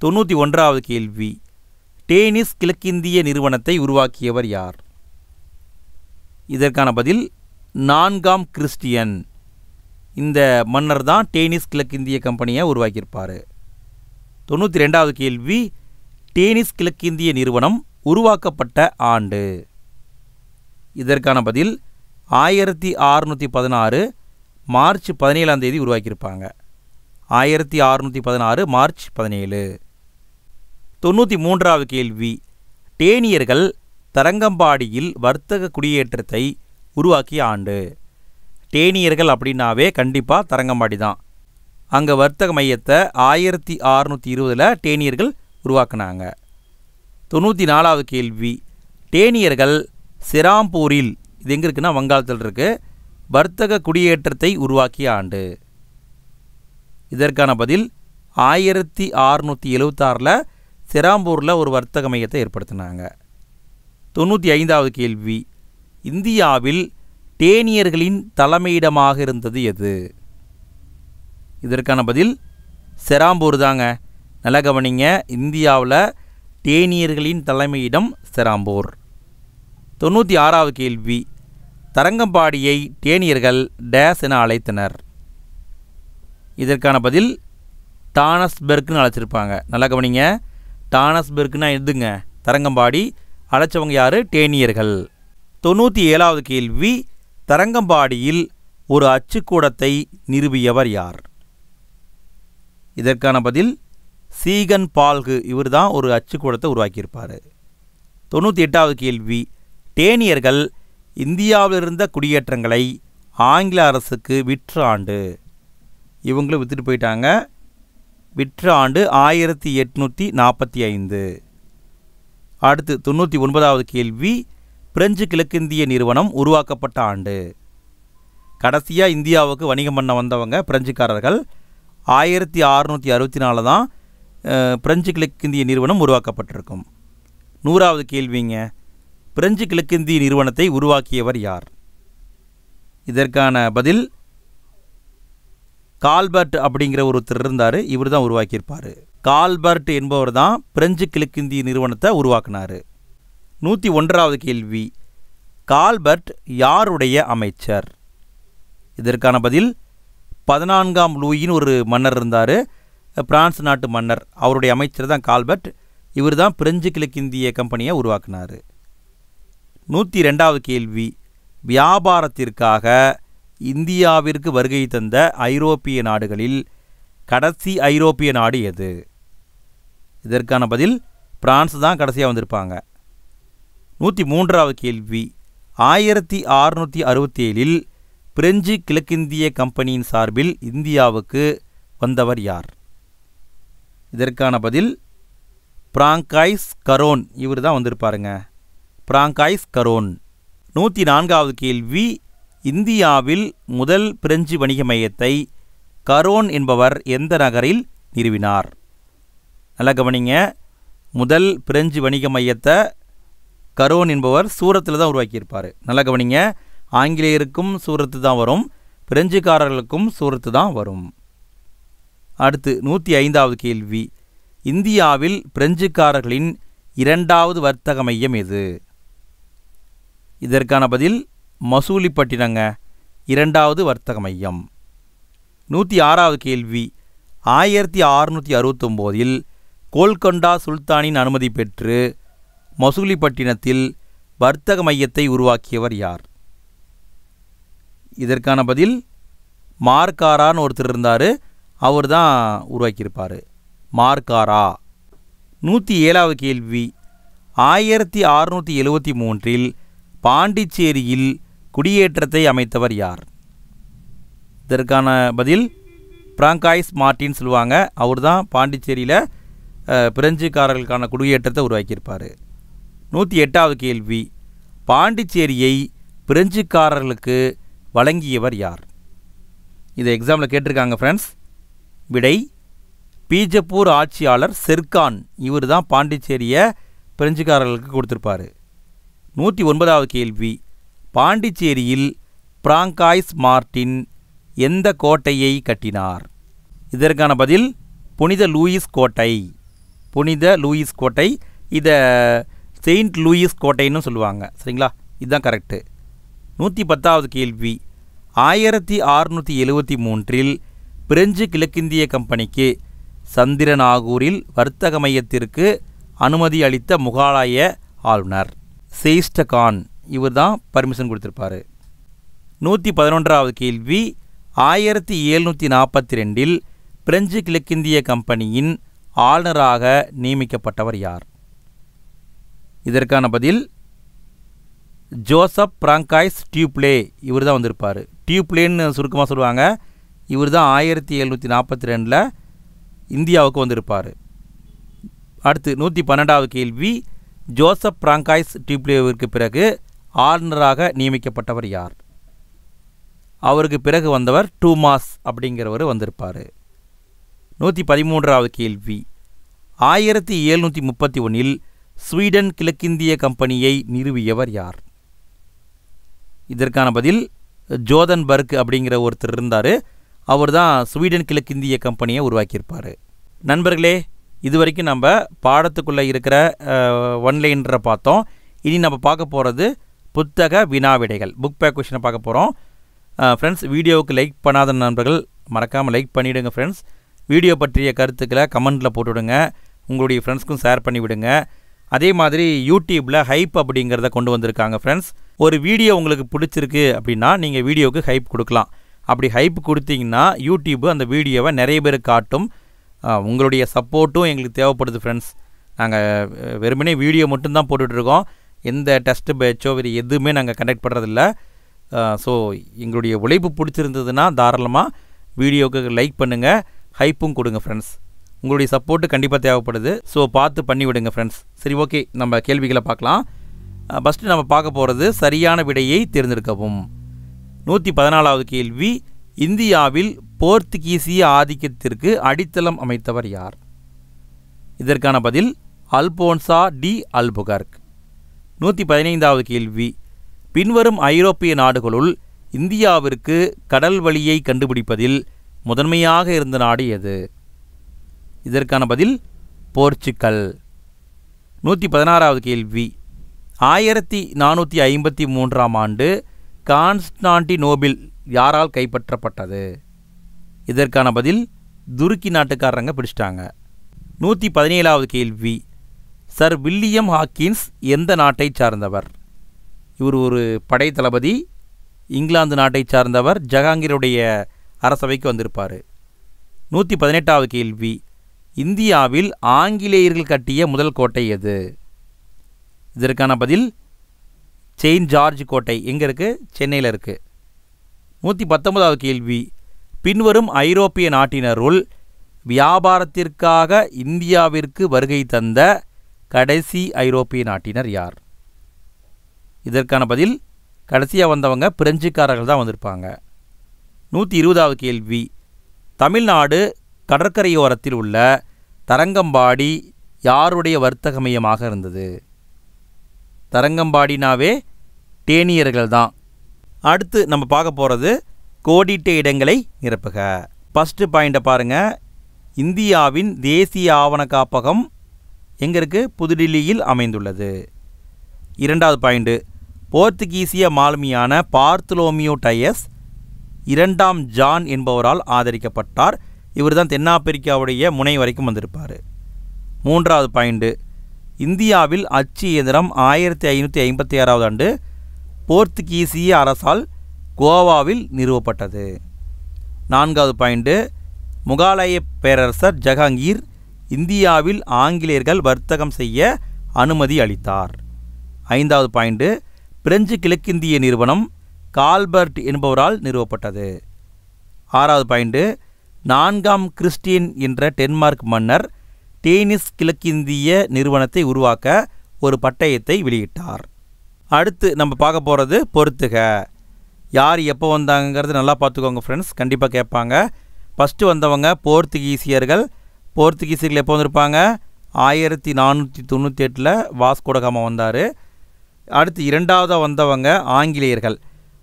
91வது கேள்வி, டேனிஸ் கிழக்கிந்திய நிறுவனத்தை உருவாக்கியவர் யார்? இதற்கான பதில் 4ஆம் கிறிஸ்டியன். இந்த மன்னர் தான் டேனிஸ் கிழக்கிந்திய கம்பெனியை உருவாக்கியிருப்பார். 92வது கேள்வி, டேனிஸ் கிழக்கிந்திய நிறுவனம் உருவாக்கப்பட்ட ஆண்டு. இதற்கான பதில் 1616 மார்ச் 17 உருவாக்கியிருப்பாங்க. 1616 மார்ச் 17. 93வது கேள்வி, டேனியர்கள் தரங்கம்பாடியில் வர்த்தக குடியேற்றத்தை உருவாக்கிய ஆண்டு. டேனியர்கள் அப்படின்னாவே கண்டிப்பாக தரங்கம்பாடி தான். அங்கே வர்த்தக மையத்தை 1620 டேனியர்கள் உருவாக்குனாங்க. 94வது கேள்வி, டேனியர்கள் செராம்பூரில், இது எங்கே இருக்குன்னா வங்காளத்தில் இருக்குது, வர்த்தக குடியேற்றத்தை உருவாக்கிய ஆண்டு. இதற்கான பதில் 1676 செராம்பூரில் ஒரு வர்த்தக மையத்தை ஏற்படுத்தினாங்க. 95வது கேள்வி, இந்தியாவில் டேனியர்களின் தலைமையிடமாக இருந்தது எது? இதற்கான பதில் செராம்பூர் தாங்க. நல்லா கவனிங்க, இந்தியாவில் டேனியர்களின் தலைமையிடம் செராம்பூர். 96வது கேள்வி, தரங்கம்பாடியை டேனியர்கள் டேஸ் என அழைத்தனர். இதற்கான பதில் டானஸ்பெர்க்னு அழைச்சிருப்பாங்க. நல்லா கவனிங்க, டானஸ்பெர்க்னா எதுங்க? தரங்கம்பாடி. அழைச்சவங்க யார்? டேனியர்கள். 97வது கேள்வி, தரங்கம்பாடியில் ஒரு அச்சுக்கூடத்தை நிறுவியவர் யார்? இதற்கான பதில் சீகன் பால்கு. இவர் தான் ஒரு அச்சுக்கூடத்தை உருவாக்கியிருப்பார். 98வது கேள்வி, டேனியர்கள் இந்தியாவில் இருந்த குடியேற்றங்களை ஆங்கில அரசுக்கு விற்ற ஆண்டு. இவங்களும் விற்றுட்டு போயிட்டாங்க. விற்ற ஆண்டு 1845. அடுத்து 99வது கேள்வி, பிரெஞ்சு கிழக்கிந்திய நிறுவனம் உருவாக்கப்பட்ட ஆண்டு. கடைசியாக இந்தியாவுக்கு வணிகம் பண்ண வந்தவங்க பிரெஞ்சுக்காரர்கள். 1664 தான் பிரெஞ்சு கிழக்கிந்திய நிறுவனம் உருவாக்கப்பட்டிருக்கும். 100வது கேள்விங்க, பிரெஞ்சு கிழக்கிந்திய நிறுவனத்தை உருவாக்கியவர் யார்? இதற்கான பதில் கால்பர்ட் அப்படிங்கிற ஒருத்தர் இருந்தார். இவர் தான் உருவாக்கியிருப்பார். கால்பர்ட் என்பவர் தான் பிரெஞ்சு கிழக்கிந்திய நிறுவனத்தை உருவாக்கினார். 101வது கேள்வி, கால்பர்ட் யாருடைய அமைச்சர்? இதற்கான பதில் 14ஆம் லூயின்னு ஒரு மன்னர் இருந்தார், பிரான்ஸ் நாட்டு மன்னர். அவருடைய அமைச்சர் தான் கால்பர்ட். இவர் தான் பிரெஞ்சு கிழக்கிந்திய கம்பெனியை உருவாக்கினார். 102வது கேள்வி, வியாபாரத்திற்காக இந்தியாவிற்கு வருகை தந்த ஐரோப்பிய நாடுகளில் கடைசி ஐரோப்பிய நாடு எது? இதற்கான பதில் பிரான்ஸ் தான் கடைசியாக வந்திருப்பாங்க. 103வது கேள்வி, 1667 பிரெஞ்சு கிழக்கிந்திய கம்பெனியின் சார்பில் இந்தியாவுக்கு வந்தவர் யார்? இதற்கான பதில் பிராங்காய்ஸ் கரோன். இவர் தான் வந்திருப்பாருங்க, பிராங்காய்ஸ் கரோன். 104வது கேள்வி, இந்தியாவில் முதல் பிரெஞ்சு வணிக மையத்தை கரோன் என்பவர் எந்த நகரில் நிறுவினார்? நல்லா கவனிங்க, முதல் பிரெஞ்சு வணிக மையத்தை கரோன் என்பவர் சூரத்தில் தான் உருவாக்கியிருப்பார். நல்லா கவனிங்க, ஆங்கிலேயருக்கும் சூரத்து தான் வரும், பிரெஞ்சுக்காரர்களுக்கும் சூரத்து தான் வரும். அடுத்து 105வது கேள்வி, இந்தியாவில் பிரெஞ்சுக்காரர்களின் 2வது வர்த்தக மையம் எது? இதற்கான பதில் மசூலிப்பட்டினங்க, 2வது வர்த்தக மையம். 106வது கேள்வி, 1669 கோல்கொண்டா சுல்தானின் அனுமதி பெற்று மசூலிப்பட்டினத்தில் வர்த்தக மையத்தை உருவாக்கியவர் யார்? இதற்கான பதில் மார்காரான்னு ஒருத்தர் இருந்தார், அவர் தான் உருவாக்கியிருப்பார், மார்காரா. 107வது கேள்வி, 1673 பாண்டிச்சேரியில் குடியேற்றத்தை அமைத்தவர் யார்? இதற்கான பதில் பிராங்காய்ஸ் மார்ட்டின் சொல்லுவாங்க. அவர் தான் பாண்டிச்சேரியில் பிரெஞ்சுக்காரர்களுக்கான குடியேற்றத்தை உருவாக்கியிருப்பார். 108வது கேள்வி, பாண்டிச்சேரியை பிரெஞ்சுக்காரர்களுக்கு வழங்கியவர் யார்? இதை எக்ஸாமில் கேட்டிருக்காங்க ஃப்ரெண்ட்ஸ். விடை பீஜப்பூர் ஆட்சியாளர் செர்கான். இவர் தான் பாண்டிச்சேரியை பிரெஞ்சுக்காரர்களுக்கு கொடுத்துருப்பார். 109வது கேள்வி, பாண்டிச்சேரியில் பிராங்காய்ஸ் மார்ட்டின் எந்த கோட்டையை கட்டினார்? இதற்கான பதில் புனித லூயிஸ் கோட்டை. புனித லூயிஸ் கோட்டை, இதை செயின்ட் லூயிஸ் கோட்டைன்னு சொல்லுவாங்க. சரிங்களா, இதுதான் கரெக்டு. 110வது கேள்வி, 1673 பிரெஞ்சு கிழக்கிந்திய கம்பெனிக்கு சந்திரநாகூரில் வர்த்தக மையத்திற்கு அனுமதி அளித்த முகலாய ஆளுநர் செயிஸ்டகான். இவர் தான் பர்மிஷன் கொடுத்துருப்பார். 111வது கேள்வி, 1742 பிரெஞ்சு கிழக்கிந்திய கம்பெனியின் ஆளுநராக நியமிக்கப்பட்டவர் யார்? இதற்கான பதில் ஜோசப் பிராங்காய்ஸ் டியூப்ளே. இவர் தான் வந்திருப்பார். டியூப்ளேன்னு சுருக்கமாக சொல்லுவாங்க. இவர் தான் 1742 இந்தியாவுக்கு வந்திருப்பார். அடுத்து 112வது கேள்வி, ஜோசப் பிராங்காய்ஸ் டியூப்ளேவிற்கு பிறகு ஆளுநராக நியமிக்கப்பட்டவர் யார்? அவருக்கு பிறகு வந்தவர் டூமாஸ் அப்படிங்கிறவர் வந்திருப்பார். 113வது கேள்வி, 1731 ஸ்வீடன் கிழக்கிந்திய கம்பெனியை நிறுவியவர் யார்? இதற்கான பதில் ஜோதன்பர்க் அப்படிங்கிற ஒருத்தர் இருந்தார். அவர் தான் ஸ்வீடன் கிழக்கிந்திய கம்பெனியை உருவாக்கியிருப்பார். நண்பர்களே, இது வரைக்கும் நம்ம பாடத்துக்குள்ளே இருக்கிற ஒன்லைனரை பார்த்தோம். இனி நம்ம பார்க்க போகிறது புத்தக வினாவிடைகள், புக் பேக் கொஷினை பார்க்க போகிறோம். ஃப்ரெண்ட்ஸ், வீடியோவுக்கு லைக் பண்ணாத நண்பர்கள் மறக்காமல் லைக் பண்ணிவிடுங்க. ஃப்ரெண்ட்ஸ், வீடியோ பற்றிய கருத்துக்களை கமெண்ட்டில் போட்டுவிடுங்க, உங்களுடைய ஃப்ரெண்ட்ஸ்க்கும் ஷேர் பண்ணிவிடுங்க. அதே மாதிரி யூடியூப்பில் ஹைப் அப்படிங்கிறத கொண்டு வந்திருக்காங்க. ஃப்ரெண்ட்ஸ், ஒரு வீடியோ உங்களுக்கு பிடிச்சிருக்கு அப்படின்னா நீங்கள் வீடியோவுக்கு ஹைப் கொடுக்கலாம். அப்படி ஹைப் கொடுத்தீங்கன்னா யூடியூப் அந்த வீடியோவை நிறைய பேர் காட்டும். உங்களுடைய சப்போர்ட்டும் எங்களுக்கு தேவைப்படுது. ஃப்ரெண்ட்ஸ், நாங்கள் வெறுமனே வீடியோ மட்டும்தான் போட்டுட்ருக்கோம். எந்த டெஸ்ட்டு பேட்சோ வேறு எதுவுமே நாங்கள் கண்டக்ட் பண்ணுறதில்ல. ஸோ எங்களுடைய உழைப்பு பிடிச்சிருந்ததுன்னா தாராளமாக வீடியோவுக்கு லைக் பண்ணுங்கள், ஹைப்பும் கொடுங்க. ஃப்ரெண்ட்ஸ், உங்களுடைய சப்போர்ட்டு கண்டிப்பாக தேவைப்படுது. ஸோ பார்த்து பண்ணி விடுங்க. ஃப்ரெண்ட்ஸ், சரி, ஓகே, நம்ம கேள்விகளை பார்க்கலாம். ஃபஸ்ட்டு நம்ம பார்க்க போகிறது சரியான விடையை தேர்ந்தெடுக்கவும். 114வது கேள்வி, இந்தியாவில் போர்த்துகீசிய ஆதிக்கத்திற்கு அடித்தளம் அமைத்தவர் யார்? இதற்கான பதில் அல்போன்சா டி அல்புகர்க். 115வது கேள்வி, பின்வரும் ஐரோப்பிய நாடுகளுள் இந்தியாவிற்கு கடல் வழியை கண்டுபிடிப்பதில் முதன்மையாக இருந்த நாடு எது? இதற்கான பதில் போர்ச்சுகல். 116வது கேள்வி, 1453ஆம் ஆண்டு கான்ஸ்டான்டினோபிள் யாரால் கைப்பற்றப்பட்டது? இதற்கான பதில் துருக்கி நாட்டுக்காரங்க பிடிச்சிட்டாங்க. 117வது கேள்வி, சர் வில்லியம் ஹாக்கின்ஸ் எந்த நாட்டை சார்ந்தவர்? இவர் ஒரு படை தளபதி, இங்கிலாந்து நாட்டை சார்ந்தவர், ஜஹாங்கீருடைய அரசவைக்கு வந்திருப்பார். 118வது கேள்வி, இந்தியாவில் ஆங்கிலேயர்கள் கட்டிய முதல் கோட்டை எது? இதற்கான பதில் செயின்ட் ஜார்ஜ் கோட்டை. எங்கே இருக்குது? சென்னையில் இருக்குது. 119வது கேள்வி, பின்வரும் ஐரோப்பிய நாட்டினருள் வியாபாரத்திற்காக இந்தியாவிற்கு வருகை தந்த கடைசி ஐரோப்பிய நாட்டினர் யார்? இதற்கான பதில் கடைசியாக வந்தவங்க பிரெஞ்சுக்காரர்கள் தான் வந்திருப்பாங்க. 120வது கேள்வி, தமிழ்நாடு கடற்கரையோரத்தில் உள்ள தரங்கம்பாடி யாருடைய வர்த்தக மையமாக இருந்தது? தரங்கம்பாடினாவே டேனியர்கள் தான். அடுத்து நம்ம பார்க்க போகிறது கோடிட்ட இடங்களை நிரப்புக. ஃபஸ்ட்டு பாயிண்ட்டை பாருங்கள். இந்தியாவின் தேசிய ஆவண காப்பகம் எங்கே இருக்குது? புதுடில்லியில் அமைந்துள்ளது. 2வது பாயிண்ட்டு, போர்த்துகீசிய மாலுமியான பார்த்தலோமியோ டயஸ் 2ஆம் ஜான் என்பவரால் ஆதரிக்கப்பட்டார். இவர் தான் தென்னாப்பிரிக்காவுடைய முனை வரைக்கும் வந்திருப்பார். 3வது பாயிண்ட்டு, இந்தியாவில் அச்சு இயந்திரம் 1556ஆவது ஆண்டு போர்த்துகீசிய அரசால் கோவாவில் நிறுவப்பட்டது. 4வது பாயிண்ட்டு, முகலாய பேரரசர் ஜஹாங்கீர் இந்தியாவில் ஆங்கிலேயர்கள் வர்த்தகம் செய்ய அனுமதி அளித்தார். 5வது பாயிண்ட்டு, பிரெஞ்சு கிழக்கிந்திய நிறுவனம் கால்பர்ட் என்பவரால் நிறுவப்பட்டது. 6வது பாயிண்ட்டு, 4ஆம் கிறிஸ்டியன் என்ற டென்மார்க் மன்னர் டேனிஸ் கிழக்கிந்திய நிறுவனத்தை உருவாக்க ஒரு பட்டயத்தை வெளியிட்டார். அடுத்து நம்ம பார்க்க போகிறது பொறுத்துக. யார் எப்போ வந்தாங்கிறது நல்லா பார்த்துக்கோங்க ஃப்ரெண்ட்ஸ், கண்டிப்பாக கேட்பாங்க. ஃபஸ்ட்டு வந்தவங்க போர்த்துகீசியர்கள். போர்த்துகீசியர்கள் எப்போ வந்திருப்பாங்க? 1498 வாஸ்கோடகாமா வந்தார். அடுத்து 2ஆவதாக வந்தவங்க ஆங்கிலேயர்கள்.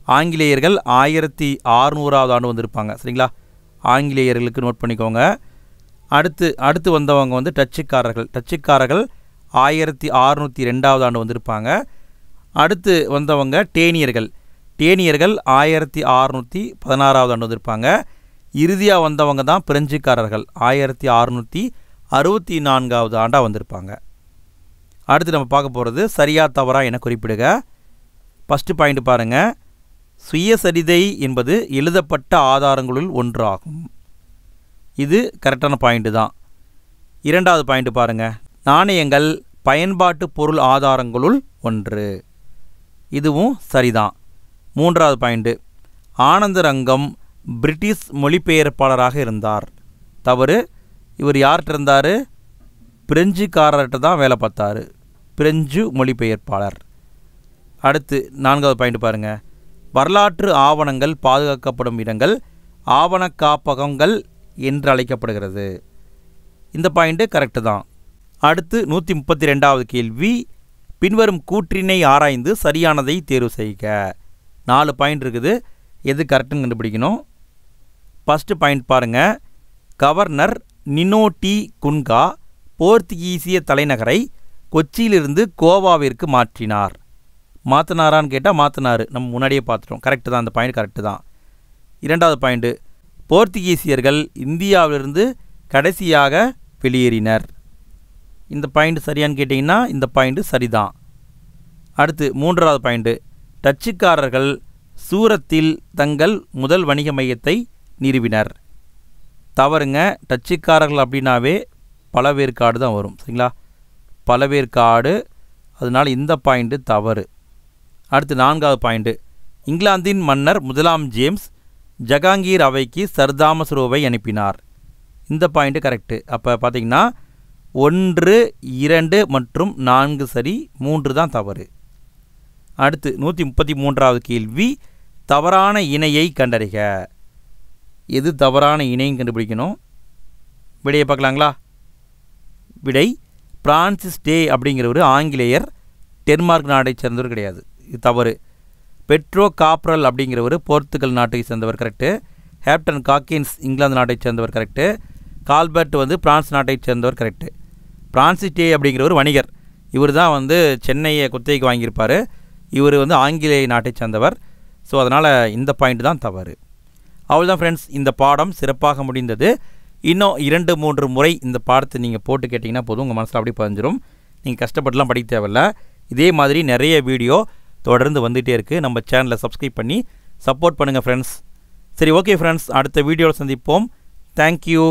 ஆங்கிலேயர்கள் 1600ஆவது ஆண்டு வந்திருப்பாங்க. சரிங்களா? ஆங்கிலேயர்களுக்கு நோட் பண்ணிக்கோங்க. அடுத்து வந்தவங்க வந்து டச்சுக்காரர்கள். டச்சுக்காரர்கள் 1602ஆவது ஆண்டு வந்திருப்பாங்க. அடுத்து வந்தவங்க டேனியர்கள். டேனியர்கள் 1616ஆவது ஆண்டு வந்திருப்பாங்க. இறுதியாக வந்தவங்க தான் பிரெஞ்சுக்காரர்கள் 1664ஆவது ஆண்டாக வந்திருப்பாங்க. அடுத்து நம்ம பார்க்க போகிறது சரியா தவறா என குறிப்பிடுக. ஃபஸ்ட்டு பாயிண்ட் பாருங்கள். சுயசரிதை என்பது எழுதப்பட்ட ஆதாரங்களுள் ஒன்று ஆகும். இது கரெக்டான பாயிண்ட்டு தான். 2வது பாயிண்ட் பாருங்கள். நாணயங்கள் பயன்பாட்டு பொருள் ஆதாரங்களுள் ஒன்று. இதுவும் சரிதான். 3வது பாயிண்ட்டு, ஆனந்தரங்கம் பிரிட்டிஷ் மொழிபெயர்ப்பாளராக இருந்தார். தவறு. இவர் யார்கிட்ட இருந்தார்? பிரெஞ்சுக்காரர்கிட்ட தான் வேலை பார்த்தார். பிரெஞ்சு மொழிபெயர்ப்பாளர். அடுத்து 4வது பாயிண்ட் பாருங்கள். வரலாற்று ஆவணங்கள் பாதுகாக்கப்படும் இடங்கள் ஆவண காப்பகங்கள் என்று அழைக்கப்படுகிறது. இந்த பாயிண்ட்டு கரெக்டு தான். அடுத்து 132வது கேள்வி, பின்வரும் கூற்றினை ஆராய்ந்து சரியானதை தேர்வு செய்க. 4 பாயிண்ட் இருக்குது, எது கரெக்டுன்னு கண்டுபிடிக்கணும். ஃபஸ்ட்டு பாயிண்ட் பாருங்கள். கவர்னர் நினோ டி குன்கா போர்த்துகீசிய தலைநகரை கொச்சியிலிருந்து கோவாவிற்கு மாற்றினார்? மாற்றினாரான்னு கேட்டால் மாற்றினார், நம்ம முன்னாடியே பார்த்துட்டோம். கரெக்டு தான், அந்த பாயிண்ட் கரெக்டு தான். இரண்டாவது பாயிண்ட்டு, போர்த்துகீசியர்கள் இந்தியாவிலிருந்து கடைசியாக வெளியேறினர். இந்த பாயிண்ட் சரியான்னு கேட்டிங்கன்னா இந்த பாயிண்ட்டு சரிதான். அடுத்து மூன்றாவது பாயிண்ட்டு, டச்சுக்காரர்கள் சூரத்தில் தங்கள் முதல் வணிக மையத்தை நிறுவினர். தவறுங்க. டச்சுக்காரர்கள் அப்படின்னாவே பழவேற்காடு தான் வரும். சரிங்களா? பழவேற்காடு, அதனால் இந்த பாயிண்ட்டு தவறு. அடுத்து நான்காவது பாயிண்ட்டு, இங்கிலாந்தின் மன்னர் முதலாம் ஜேம்ஸ் ஜஹாங்கீர் அவைக்கு சர்தாமஸ்ரோவை அனுப்பினார். இந்த பாயிண்ட்டு கரெக்டு. அப்போ பார்த்தீங்கன்னா 1, 2 மற்றும் 4 சரி, 3 தான் தவறு. அடுத்து 133வது கேள்வி, தவறான இணையை கண்டறிக. எது தவறான இணைன்னு கண்டுபிடிக்கணும். விடையை பார்க்கலாங்களா? விடை, பிரான்சிஸ் டே அப்படிங்கிறவர் ஆங்கிலேயர், டென்மார்க் நாட்டை சேர்ந்தவர் கிடையாது. இது தவறு. பெட்ரோ காப்ரல் அப்படிங்கிறவர் போர்த்துகல் நாட்டை சேர்ந்தவர், கரெக்டு. ஹேப்டன் காக்கின்ஸ் இங்கிலாந்து நாட்டை சேர்ந்தவர், கரெக்டு. கால்பர்ட் பிரான்ஸ் நாட்டை சேர்ந்தவர், கரெக்டு. பிரான்சிஸ் டே அப்படிங்கிறவர் வணிகர், இவர் தான் சென்னையை குத்தகைக்கு வாங்கியிருப்பார். இவர் ஆங்கிலேய நாட்டை சேர்ந்தவர். ஸோ அதனால் இந்த பாயிண்ட் தான் தவறு. அவ்வளோதான் ஃப்ரெண்ட்ஸ், இந்த பாடம் சிறப்பாக முடிந்தது. இன்னும் 2-3 முறை இந்த பாடத்தை நீங்கள் போட்டு கேட்டிங்கன்னா போதும், உங்கள் மனசில் அப்படியே பதிஞ்சிரும். நீங்கள் கஷ்டப்பட்டுலாம் படிக்க தேவையில்ல. இதே மாதிரி நிறைய வீடியோ தொடர்ந்து வந்துகிட்டே இருக்குது. நம்ம சேனலை சப்ஸ்கிரைப் பண்ணி சப்போர்ட் பண்ணுங்கள் ஃப்ரெண்ட்ஸ். சரி, ஓகே ஃப்ரெண்ட்ஸ், அடுத்த வீடியோவில் சந்திப்போம். தேங்க்யூ.